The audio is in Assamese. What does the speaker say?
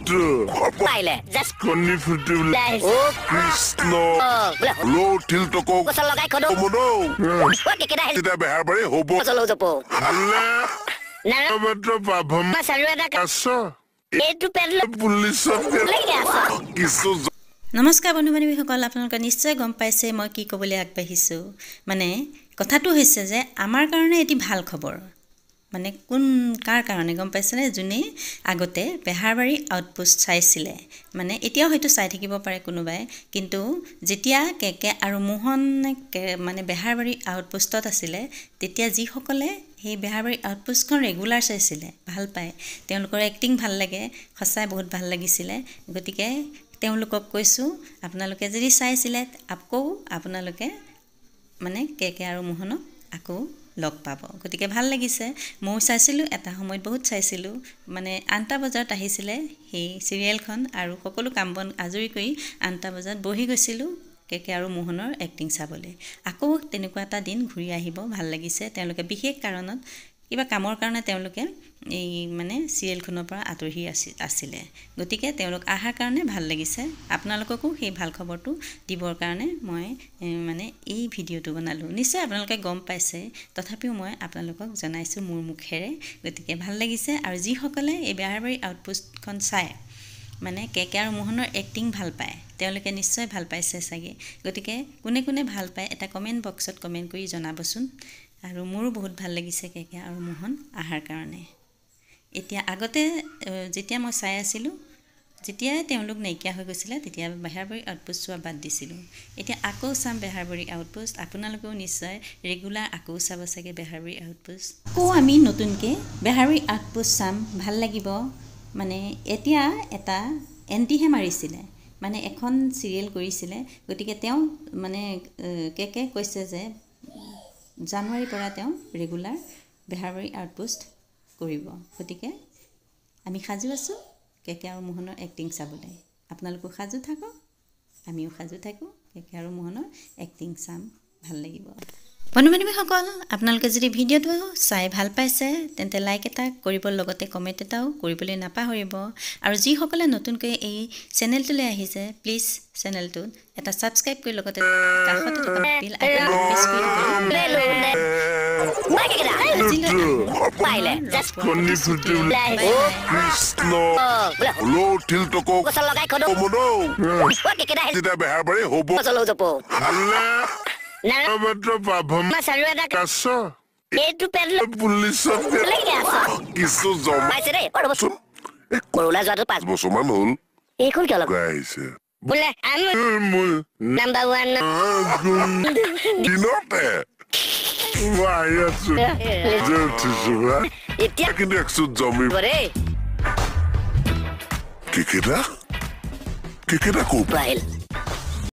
পাইলে জাস্ট কন্নি ফুটিবলে ও কৃষ্ণ বোলে লো ঠিল তক কোসল লগাই খদো মনো ও কেকেটা হেল এটা বেহাৰবাৰী হ'ব চলো জপো হাল্লা না মাত্ৰ পাভম মা সাৰু এটা আছ এইটো পেডল পুলিচত লাগি আছে কিছু নমস্কাৰ বন্ধু বান্ধৱীসকল আপোনালোকে নিশ্চয় গম পাইছে মই কি ক'বলৈ আগবাঢ়িছোঁ মানে কথাটো হৈছে যে আমাৰ কাৰণে এটি ভাল খবৰ মানে কোন কাৰ কাৰণে গম পাইছেনে যোনে আগতে বেহাৰবাৰী আউটপোষ্ট চাইছিলে মানে এতিয়াও হয়তো চাই থাকিব পাৰে কোনোবাই কিন্তু যেতিয়া কেকে আৰু মোহন মানে বেহাৰবাৰী আউটপোষ্টত আছিলে তেতিয়া যিসকলে সেই বেহাৰবাৰী আউটপোষ্টখন ৰেগুলাৰ চাইছিলে ভাল পায় তেওঁলোকৰ এক্টিং ভাল লাগে সঁচাই বহুত ভাল লাগিছিলে গতিকে তেওঁলোকক কৈছোঁ আপোনালোকে যদি চাইছিলে আকৌ আপোনালোকে মানে কেকে আৰু মোহনক আকৌ লগ পাব গতিকে ভাল লাগিছে মই চাইছিলোঁ এটা সময়ত বহুত চাইছিলোঁ মানে 8টা বজাত আহিছিলে সেই চিৰিয়েলখন আৰু সকলো কাম বন আজৰি কৰি 8টা বজাত বহি গৈছিলোঁ কেকে আৰু মোহনৰ এক্টিং চাবলৈ আকৌ তেনেকুৱা এটা দিন ঘূৰি আহিব ভাল লাগিছে তেওঁলোকে বিশেষ কাৰণত কিবা কামৰ কাৰণে তেওঁলোকে এই মানে চিৰিয়েলখনৰ পৰা আঁতৰি আছিলে গতিকে তেওঁলোক আহাৰ কাৰণে ভাল লাগিছে আপোনালোককো সেই ভাল খবৰটো দিবৰ কাৰণে মই মানে এই ভিডিঅ'টো বনালোঁ নিশ্চয় আপোনালোকে গম পাইছে তথাপিও মই আপোনালোকক জনাইছোঁ মোৰ মুখেৰে গতিকে ভাল লাগিছে আৰু যিসকলে এই বেহাৰবাৰী আউটপোষ্টখন চায় মানে কেকে আৰু মোহনৰ এক্টিং ভাল পায় তেওঁলোকে নিশ্চয় ভাল পাইছে চাগে গতিকে কোনে কোনে ভাল পায় এটা কমেণ্ট বক্সত কমেণ্ট কৰি জনাবচোন আৰু মোৰো বহুত ভাল লাগিছে কেকে আৰু মোহন আহাৰ কাৰণে এতিয়া আগতে যেতিয়া মই চাই আছিলোঁ যেতিয়া তেওঁলোক নাইকিয়া হৈ গৈছিলে তেতিয়া বেহাৰবাৰী আউটপোষ্ট চোৱা বাদ দিছিলোঁ এতিয়া আকৌ চাম বেহাৰবাৰী আউটপোষ্ট আপোনালোকেও নিশ্চয় ৰেগুলাৰ আকৌ চাব চাগে বেহাৰবাৰী আউটপোষ্ট আকৌ আমি নতুনকৈ বেহাৰবাৰী আউটপোষ্ট চাম ভাল লাগিব মানে এতিয়া এটা এণ্টিহে মাৰিছিলে মানে এখন চিৰিয়েল কৰিছিলে গতিকে তেওঁ মানে কেকে কৈছে যে জানুৱাৰীৰ পৰা তেওঁ ৰেগুলাৰ বেহাৰবাৰী আউটপোষ্ট কৰিব গতিকে আমি সাজু আছোঁ কেকে আৰু মোহনৰ এক্টিং চাবলৈ আপোনালোকো সাজু থাকক আমিও সাজু থাকোঁ কেকে আৰু মোহনৰ এক্টিং চাম ভাল লাগিব বন্ধু বান্ধৱীসকল আপোনালোকে যদি ভিডিঅ'টো চাই ভাল পাইছে তেন্তে লাইক এটা কৰিব লগতে কমেণ্ট এটাও কৰিবলৈ নাপাহৰিব আৰু যিসকলে নতুনকৈ এই চেনেলটোলৈ আহিছে প্লিজ চেনেলটোত এটা ছাবস্ক্ৰাইব কৰি লগতে কাষতে থকা বেল আইকনটো প্ৰেছ কৰি পাইলে জাস্ট কন্নি ফুটিবলে কৃষ্ণ লো ঠিল তক কোসল লগাই খদো মনো ও কেকেটা হেল এটা বেহাৰবাৰী হ'ব চলো জপো হাল্লা না মাত্ৰ পাভম মা সাৰু এটা আছ এইটো পেডল পুলিচত লাগি আছে কিছু জমা পাইছে দেই ৰ'বচোন এই কৰোলা যোৱাটো 5 বছৰমান হ'ল এইখন কিয় লগ আহিছে বোলে আমি মোৰ নাম্বাৰ 1 দিনতে মই আহি আছো যে উঠিছো এতিয়া কিন্তু একচুট জমিব রে কেকেটা ক'ৰ পাইল